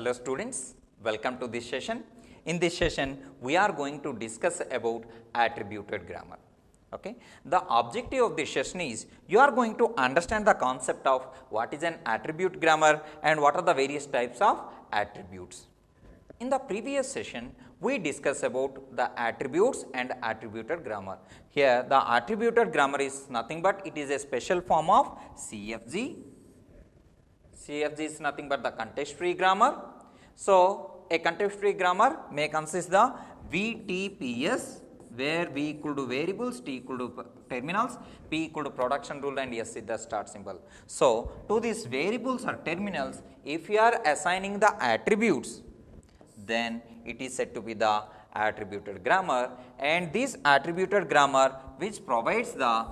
Hello students, welcome to this session. In this session, we are going to discuss about attributed grammar. Okay. The objective of this session is you are going to understand the concept of what is an attribute grammar and what are the various types of attributes. In the previous session, we discussed about the attributes and attributed grammar. Here, the attributed grammar is nothing but it is a special form of CFG. CFG is nothing but the context-free grammar. So, a context-free grammar may consist the VTPS, where V equal to variables, T equal to terminals, P equal to production rule and S is the start symbol. So, to these variables or terminals, if you are assigning the attributes, then it is said to be the attributed grammar, and this attributed grammar which provides the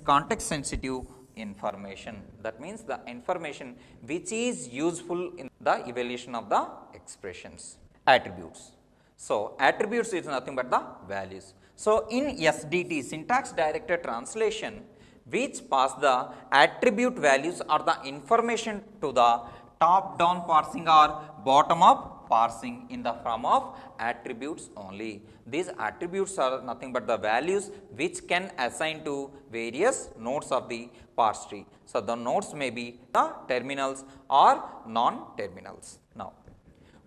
context sensitive information. That means the information which is useful in the evaluation of the expressions. Attributes. So, attributes is nothing but the values. So, in SDT, syntax directed translation, which pass the attribute values or the information to the top down parsing or bottom up parsing in the form of attributes only. These attributes are nothing but the values which can assign to various nodes of the parse tree. So, the nodes may be the terminals or non-terminals. Now,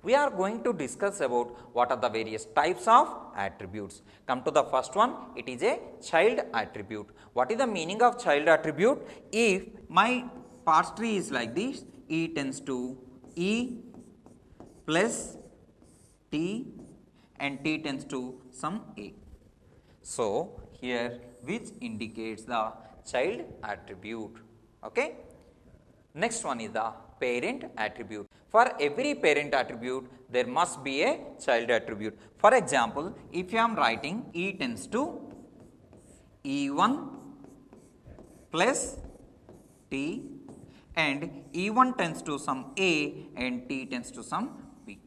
we are going to discuss about what are the various types of attributes. Come to the first one, it is a child attribute. What is the meaning of child attribute? If my parse tree is like this, E tends to E plus T and T tends to some A. So, here which indicates the child attribute. Okay. Next one is the parent attribute. For every parent attribute, there must be a child attribute. For example, if I am writing E tends to E1 plus T and E1 tends to some A and T tends to some B.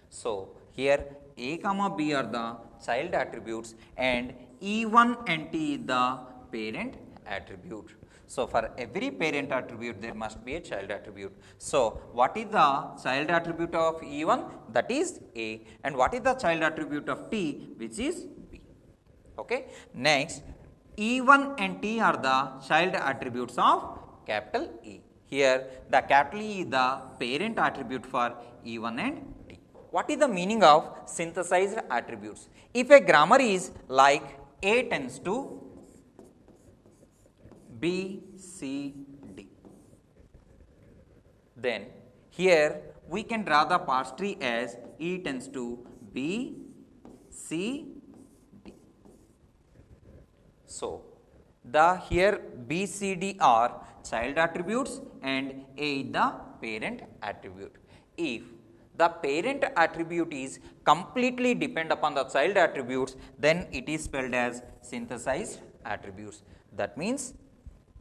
So, here A comma B are the child attributes and E1 and T is the parent attribute. So, for every parent attribute there must be a child attribute. So, what is the child attribute of E1? That is A, and what is the child attribute of T, which is B. Okay. Next, E1 and T are the child attributes of capital E. Here the capital E is the parent attribute for E1 and T. What is the meaning of synthesized attributes? If a grammar is like A tends to B, C, D, then here we can draw the parse tree as E tends to B, C, D. So, the here B, C, D are child attributes and A is the parent attribute. If the parent attribute is completely depend upon the child attributes, then it is spelled as synthesized attributes. That means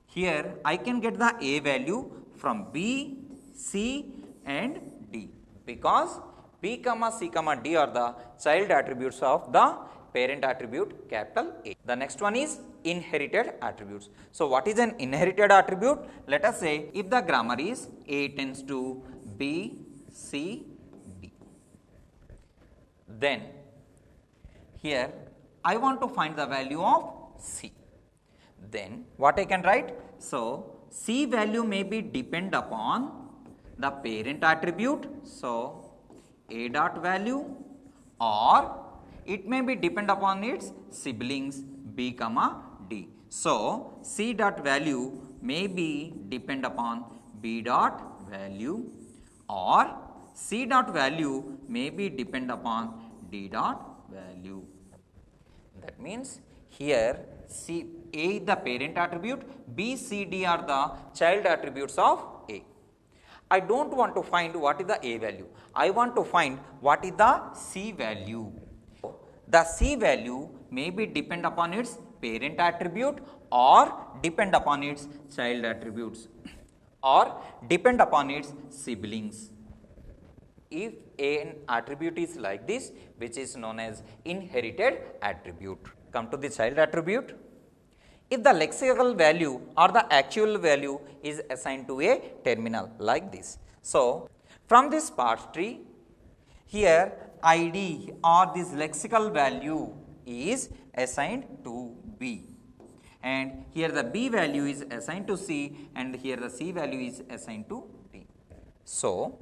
here I can get the A value from B, C and D, because B, C, D are the child attributes of the parent attribute capital A. The next one is inherited attributes. So, what is an inherited attribute? Let us say if the grammar is A tends to B, C, D, then here I want to find the value of C. Then what I can write? So, C value may be depend upon the parent attribute. So, A dot value, or it may be depend upon its siblings B comma D. So, C dot value may be depend upon B dot value, or C dot value may be depend upon D dot value. That means here C, A is the parent attribute, B, C, D are the child attributes of A. I do not want to find what is the A value, I want to find what is the C value. The C value may be depend upon its parent attribute or depend upon its child attributes or depend upon its siblings. If an attribute is like this, which is known as inherited attribute. Come to the child attribute. If the lexical value or the actual value is assigned to a terminal like this. So, From this parse tree, here ID or this lexical value is assigned to B, and here the B value is assigned to C, and here the C value is assigned to D. So,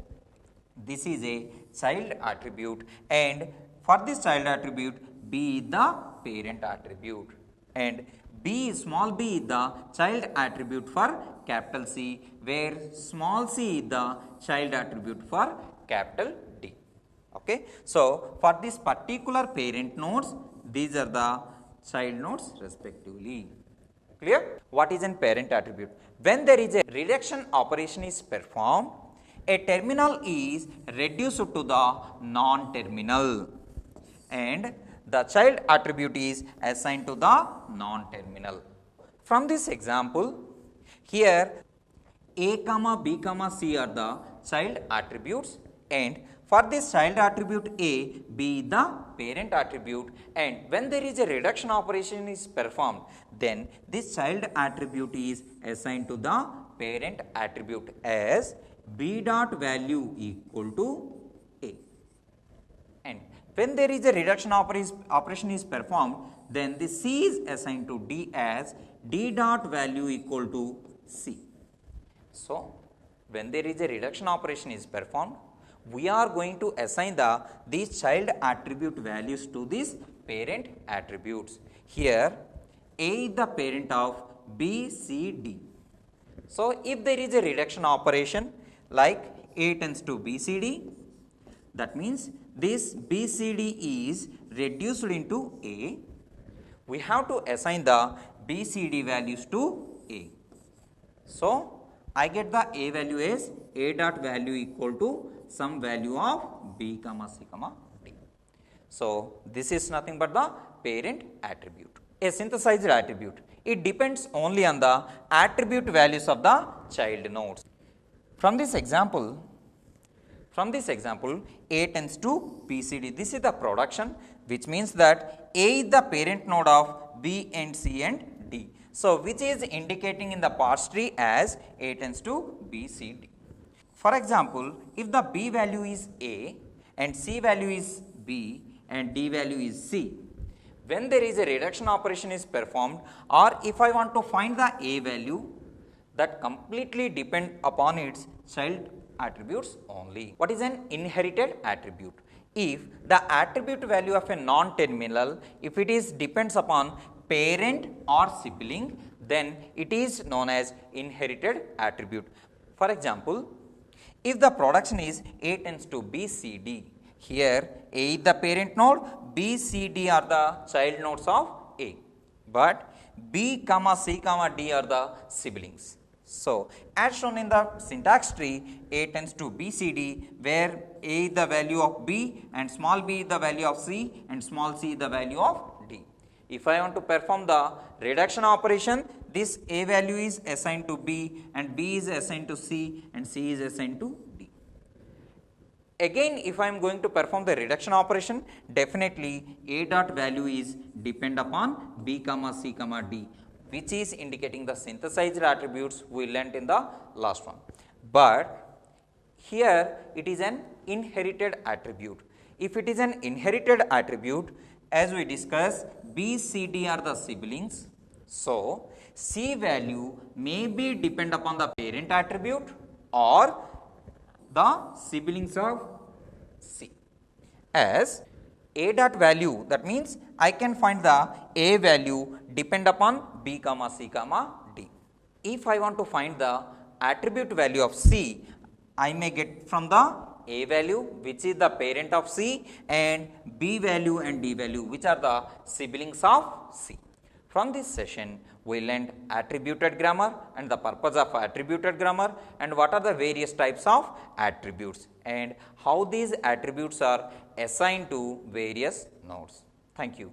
this is a child attribute, and for this child attribute B is the parent attribute, and B small b is the child attribute for capital C, where small c is the child attribute for capital D. Okay. So, for this particular parent nodes, these are the child nodes respectively. Clear? What is an parent attribute? When there is a reduction operation is performed, a terminal is reduced to the non-terminal, and the child attribute is assigned to the non-terminal. From this example, here A, B, C are the child attributes, and for this child attribute A, B is the parent attribute, and when there is a reduction operation is performed, then this child attribute is assigned to the parent attribute as B dot value equal to A. And when there is a reduction operation is performed, then the C is assigned to D as D dot value equal to C. So, when there is a reduction operation is performed, we are going to assign these child attribute values to these parent attributes. Here A is the parent of B, C, D. So, if there is a reduction operation like A tends to B, C, D, that means this B, C, D is reduced into A. We have to assign the B, C, D values to A. So, I get the A value as A dot value equal to some value of B, C, D. So, this is nothing but the parent attribute. A synthesized attribute, it depends only on the attribute values of the child nodes. From this example, A tends to B, C, D. This is the production, which means that A is the parent node of B and C and D. So, which is indicating in the parse tree as A tends to B, C, D. For example, if the B value is A and C value is B and D value is C, when there is a reduction operation is performed, or if I want to find the A value, that completely depend upon its child attributes only. What is an inherited attribute? If the attribute value of a non-terminal, if it is depends upon parent or sibling, then it is known as inherited attribute. For example, if the production is A tends to B, C, D, here A is the parent node, B, C, D are the child nodes of A, but B, C, D are the siblings. So, as shown in the syntax tree, A tends to B, C, D, where A is the value of B and small b is the value of C and small c is the value of D. If I want to perform the reduction operation, this A value is assigned to B and B is assigned to C and C is assigned to D. Again, if I am going to perform the reduction operation, definitely A dot value is depend upon B, C, D, which is indicating the synthesized attributes we learnt in the last one. But here it is an inherited attribute. If it is an inherited attribute, as we discussed, B, C, D are the siblings. So, C value may be depend upon the parent attribute or the siblings of C. As A dot value, that means I can find the A value depend upon B, C, D. If I want to find the attribute value of C, I may get from the A value, which is the parent of C, and B value and D value, which are the siblings of C. From this session, we learned attributed grammar and the purpose of attributed grammar, and what are the various types of attributes and how these attributes are assigned to various nodes. Thank you.